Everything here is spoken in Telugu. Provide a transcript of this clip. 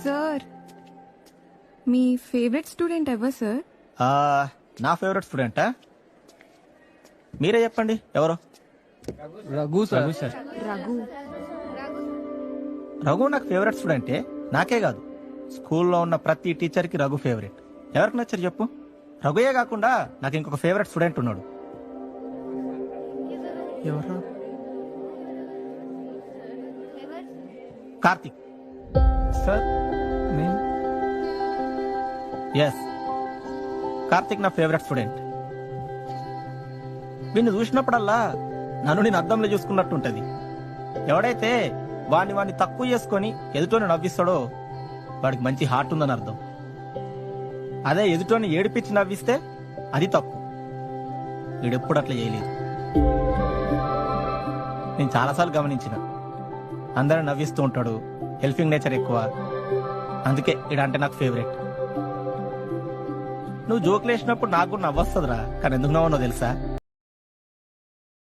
సార్ మీ ఫేవరెట్ స్టూడెంట్ ఎవరు సార్? నా ఫేవరెట్ స్టూడెంటా? మీరే చెప్పండి ఎవరు? రఘు సార్. రఘు. రఘు నాకు ఫేవరెట్ స్టూడెంటే, నాకే కాదు స్కూల్లో ఉన్న ప్రతి టీచర్కి రఘు ఫేవరెట్. ఎవరికి నచ్చరు చెప్పు? రఘుయే కాకుండా నాకు ఇంకొక ఫేవరెట్ స్టూడెంట్ ఉన్నాడు. ఎవరు? కార్తిక్ సార్ నేను ఎస్, కార్తిక్ నా ఫేవరెట్ స్టూడెంట్. వీడిని చూసినప్పుడల్లా నన్ను నేను అద్దంలో చూసుకున్నట్టుంటది. ఎవడైతే వాడిని తక్కువ చేసుకొని ఎదుటోని నవ్విస్తాడో వాడికి మంచి హార్ట్ ఉందని అర్థం. అదే ఎదుటోని ఏడిపించి నవ్విస్తే అది తప్పు. వీడెప్పుడు అట్లా చేయలేదు. నేను చాలాసార్లు గమనించిన, అందరూ నవ్విస్తూ ఉంటాడు, హెల్పింగ్ నేచర్ ఎక్కువ. అందుకే వీడంటే నాకు ఫేవరెట్. నువ్వు జోకులు వేసినప్పుడు నాకు కూడా నవ్వొస్తుందిరా, కానీ ఎందుకు నవ్వనో తెలుసా?